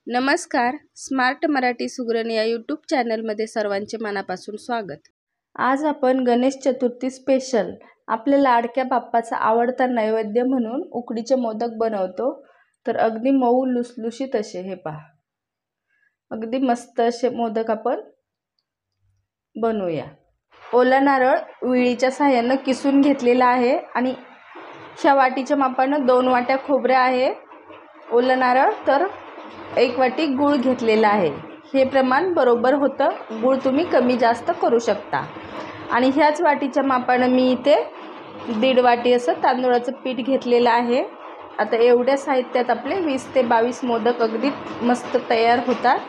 नमस्कार. स्मार्ट मराठी सुगरण या यूट्यूब चॅनलमध्ये सर्वांचे मनापासून स्वागत. आज आपण गणेश चतुर्थी स्पेशल आपल्या लाडक्या बाप्पाचा आवडता नैवेद्य म्हणून उकडीचे मोदक बनवतो. तर अगदी मऊ लुसलुशीत असे हे पहा, अगदी मस्त असे मोदक आपण बनवूया. ओला नारळ विळीच्या साहाय्याने किसून घेतलेला आहे आणि ह्या वाटीच्या मापानं 2 वाट्या खोबरे आहे. ओला नारळ तर 1 वाटी गूळ घेतलेला आहे. हे प्रमाण बरोबर होतं. गूळ तुम्ही कमी जास्त करू शकता. आणि ह्याच वाटीच्या मापानं मी इथे 1.5 वाटी असं तांदूळाचं पीठ घेतलेलं आहे. आता एवढ्या साहित्यात आपले 20 ते 22 मोदक अगदी मस्त तयार होतात.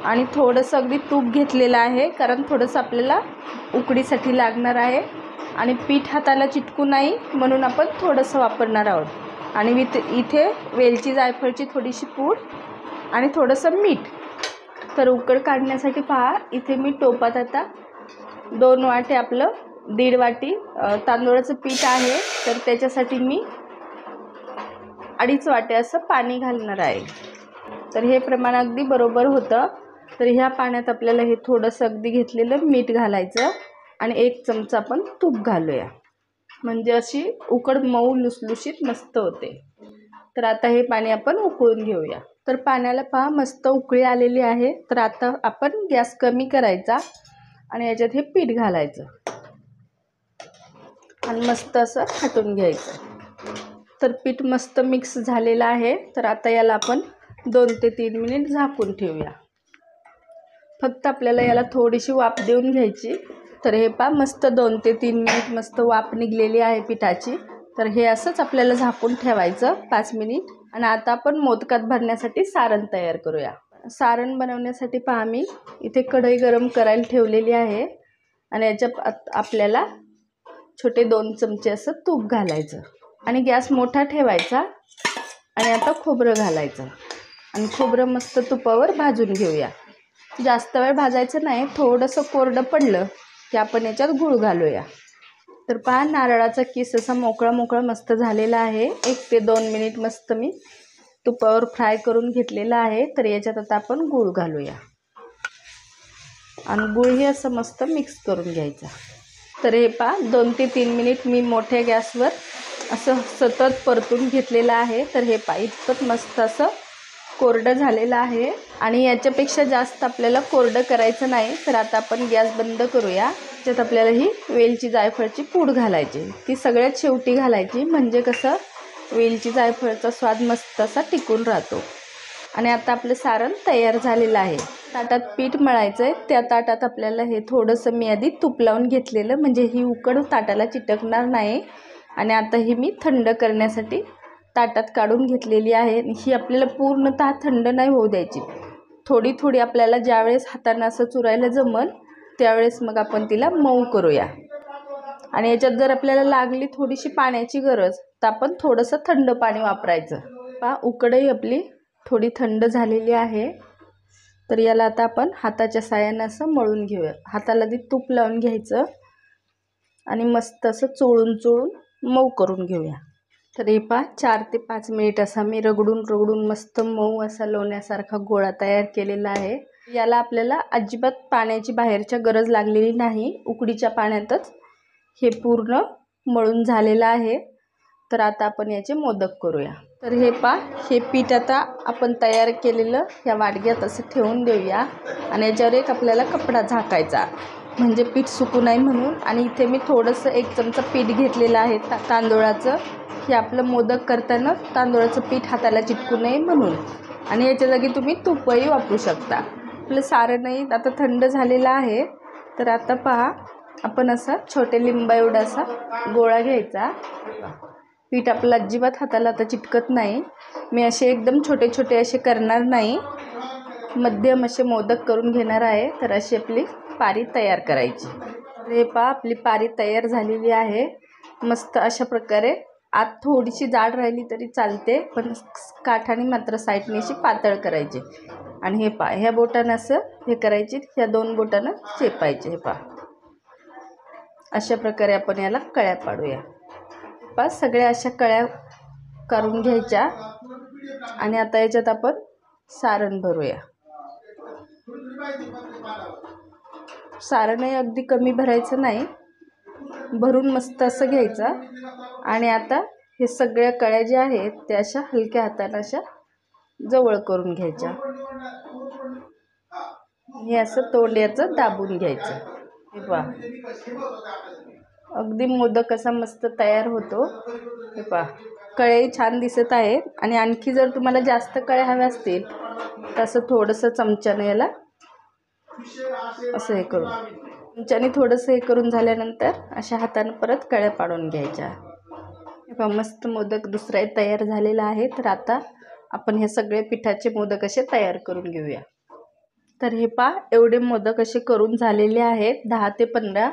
आणि थोडंसं अगदी तूप घेतलेलं आहे, कारण थोडंसं आपल्याला उकडीसाठी लागणार आहे. आणि पीठ हाताला चिटकू नाही म्हणून आपण थोडंसं वापरणार आहोत. आणि इथे वेलची जायफळची थोडीशी पूड आणि थोडंसं मीठ. तर उकड काढण्यासाठी पहा, इथे मी टोपात आता 2 वाटे आपलं 1.5 वाटी तांदूळाचं पीठ आहे. तर त्याच्यासाठी मी 2.5 वाटे असं पाणी घालणार आहे. तर हे प्रमाण अगदी बरोबर होतं. तर ह्या पाण्यात आपल्याला हे थोडंसं अगदी घेतलेलं मीठ घालायचं आणि 1 चमचा आपण तूप घालूया, म्हणजे अशी उकड मऊ लुसलुशीत मस्त होते. तर आता हे पाणी आपण उकळून घेऊया. तर पाण्याला पहा मस्त उकळी आलेली आहे. तर आता आपण गॅस कमी करायचा आणि याच्यात हे पीठ घालायचं आणि मस्त असं हटून घ्यायचं. तर पीठ मस्त मिक्स झालेलं आहे. तर आता याला आपण 2 ते 3 मिनिट झाकून ठेवूया. फक्त आपल्याला याला थोडीशी वाफ देऊन घ्यायची. तर हे पहा मस्त 2 ते 3 मिनिट मस्त वाफ निघलेली आहे पिठाची. तर हे असंच आपल्याला झाकून ठेवायचं 5 मिनिट. आणि आता आपण मोदकात भरण्यासाठी सारण तयार करूया. सारण बनवण्यासाठी पहा, मी इथे कढई गरम करायला ठेवलेली आहे आणि याच्यात आपल्याला छोटे 2 चमचे असं तूप घालायचं आणि गॅस मोठा ठेवायचा. आणि आता खोबरं घालायचं आणि खोबरं मस्त तुपावर भाजून घेऊया. जास्त वेळ भाजायचं नाही. थोडंसं कोरडं पडलं की आपण याच्यात गूळ घालूया. तर पहा, नारळाचा किस असा मोकळा मोकळा मस्त झालेला आहे. 1 ते 2 मिनिट मस्त मी तुपावर फ्राय करून घेतलेला आहे. तर याच्यात आता आपण गूळ घालूया आणि गूळही असं मस्त मिक्स करून घ्यायचा. तर हे पहा 2 ते 3 मिनिट मी मोठ्या गॅसवर असं सतत परतून घेतलेलं आहे. तर हे पहा इतकं मस्त असं कोरडं झालेलं आहे आणि याच्यापेक्षा जास्त आपल्याला कोरडं करायचं नाही. तर आता आपण गॅस बंद करूया. त्यात आपल्याला ही वेलची जायफळची पूड घालायची. ती सगळ्यात शेवटी घालायची, म्हणजे कसं वेलची जायफळचा स्वाद मस्त असा टिकून राहतो. आणि आता आपलं सारण तयार झालेलं आहे. ताटात पीठ मळायचं आहे. त्या ताटात आपल्याला हे थोडंसं मी आधी तूप लावून घेतलेलं, म्हणजे ही उकड ताटाला चिटकणार नाही. आणि आता ही मी थंड करण्यासाठी ताटात काढून घेतलेली आहे. ही आपल्याला पूर्णतः थंड नाही होऊ द्यायची. थोडी थोडी आपल्याला ज्यावेळेस हातानं असं चुरायला जमल त्यावेळेस मग आपण तिला मऊ करूया. आणि याच्यात जर आपल्याला लागली थोडीशी पाण्याची गरज तर आपण थोडंसं थंड पाणी वापरायचं. पहा उकडही आपली थोडी थंड झालेली आहे. तर याला आता आपण हाताच्या साहाय्यानं असं मळून घेऊया. हाताला आधी तूप लावून घ्यायचं आणि मस्त असं चोळून चोळून मऊ करून घेऊया. तर हे पहा 4 ते 5 मिनिट असा मी रगडून मस्त मऊ असा लोण्यासारखा गोळा तयार केलेला आहे. याला आपल्याला अजिबात पाण्याची बाहेरच्या गरज लागलेली नाही. उकडीच्या पाण्यातच हे पूर्ण मळून झालेलं आहे. तर आता आपण याचे मोदक करूया. तर हे पहा, हे पीठ आता आपण तयार केलेलं या वाडग्यात असं ठेवून देऊया आणि याच्यावर एक आपल्याला कपडा झाकायचा, म्हणजे पीठ सुकू नाही म्हणून. आणि इथे मी थोडंसं 1 चमचा पीठ घेतलेलं आहे तांदूळाचं. हे आपलं मोदक करताना तांदूळाचं पीठ हाताला चिटकू नये म्हणून. आणि याच्या जागी तुम्ही तूपही वापरू शकता. आपलं सारणही आता थंड झालेलं आहे. तर आता पहा, आपण असा छोटे लिंबा एवढा असा गोळा घ्यायचा. पीठ आपलं अजिबात हाताला आता चिटकत नाही. मी असे एकदम छोटे छोटे असे करणार नाही, मध्यम असे मोदक करून घेणार आहे. तर अशी आपली पारी तयार करायची. हे पहा आपली पारी तयार झालेली आहे. मस्त अशा प्रकारे आत थोडीशी जाड राहिली तरी चालते, पण काठाने मात्र साईडने अशी पातळ करायची. आणि हे पहा ह्या बोटानं असं हे करायची, ह्या 2 बोटानं चेपायचे. हे पहा अशा प्रकारे आपण याला कळ्या पाडूया. सगळ्या अशा कळ्या करून घ्यायच्या. आणि आता याच्यात आपण सारण भरूया. सारणही अगदी कमी भरायचं नाही, भरून मस्त असं घ्यायचं. आणि आता हे सगळ्या कळ्या ज्या आहेत त्या अशा हलक्या हाताने अशा जवळ करून घ्यायच्या. हे असं तोंड याचं दाबून घ्यायचं. हे पहा, अगदी मोदक कसा मस्त तयार होतो. हे पहा, कळ्याही छान दिसत आहेत. आणि आणखी जर तुम्हाला जास्त कळ्या हव्या असतील तर असं थोडंसं चमच्याने याला असं हे करून, चमच्याने थोडंसं हे करून झाल्यानंतर अशा हाताने परत कळ्या पाडून घ्यायच्या. हे पहा, मस्त मोदक दुसराही तयार झालेला आहे. तर आता आपण हे सगळे पिठाचे मोदक असे तयार करून घेऊया. तर हे पहा, एवढे मोदक असे करून झालेले आहेत 10 ते 15.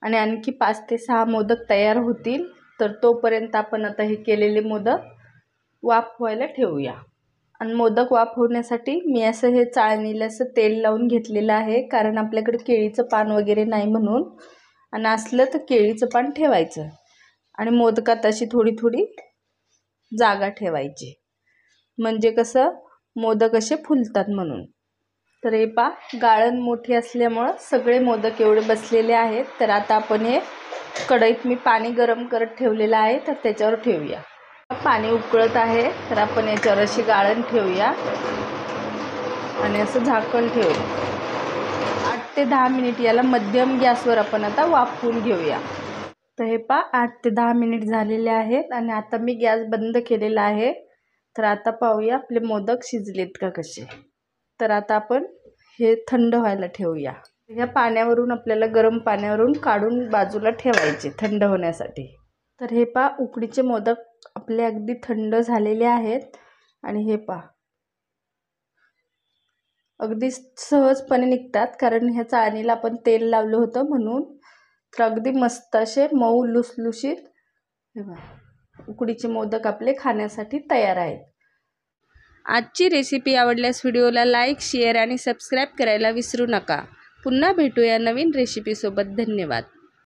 आणि आणखी 5 ते 6 मोदक तयार होतील. तर तोपर्यंत आपण आता हे केलेले मोदक वाफ व्हायला ठेवूया. आणि मोदक वाफ होण्यासाठी मी असं हे चाळणीला असं तेल लावून घेतलेलं आहे, कारण आपल्याकडे केळीचं पान वगैरे नाही म्हणून. आणि असलं तर केळीचं पान ठेवायचं आणि मोदकात अशी थोडी थोडी जागा ठेवायची, म्हणजे कसं मोदक असे फुलतात म्हणून. तर हे पहा, गाळण मोठी असल्यामुळं सगळे मोदक एवढे बसलेले आहेत. तर आता आपण हे कढईत मी पाणी गरम करत ठेवलेलं आहे, तर त्याच्यावर ठेवूया. पाणी उकळत आहे, तर आपण याच्यावर अशी गाळण ठेवूया आणि असं झाकण ठेवूया. 8 ते 10 मिनिट याला मध्यम गॅसवर आपण आता वाफवून घेऊया. तर हे पहा, 8 ते 10 मिनिट झालेले आहेत आणि आता मी गॅस बंद केलेला आहे. तर आता पाहूया आपले मोदक शिजलेत का कसे. तर आता आपण हे थंड व्हायला ठेवूया. ह्या पाण्यावरून आपल्याला गरम पाण्यावरून काढून बाजूला ठेवायचे थंड होण्यासाठी. तर हे पहा, उकडीचे मोदक आपले अगदी थंड झालेले आहेत. आणि हे पहा, अगदी सहजपणे निघतात, कारण ह्या चाळणीला आपण तेल लावलं होतं म्हणून. तर अगदी मस्त असे मऊ लुसलुशीत हे पहा, उकडीचे मोदक आपले खाण्यासाठी तयार आहेत. आजची रेसिपी आवडल्यास व्हिडिओला लाईक, शेअर आणि सबस्क्राईब करायला विसरू नका. पुन्हा भेटूया नवीन रेसिपीसोबत. धन्यवाद.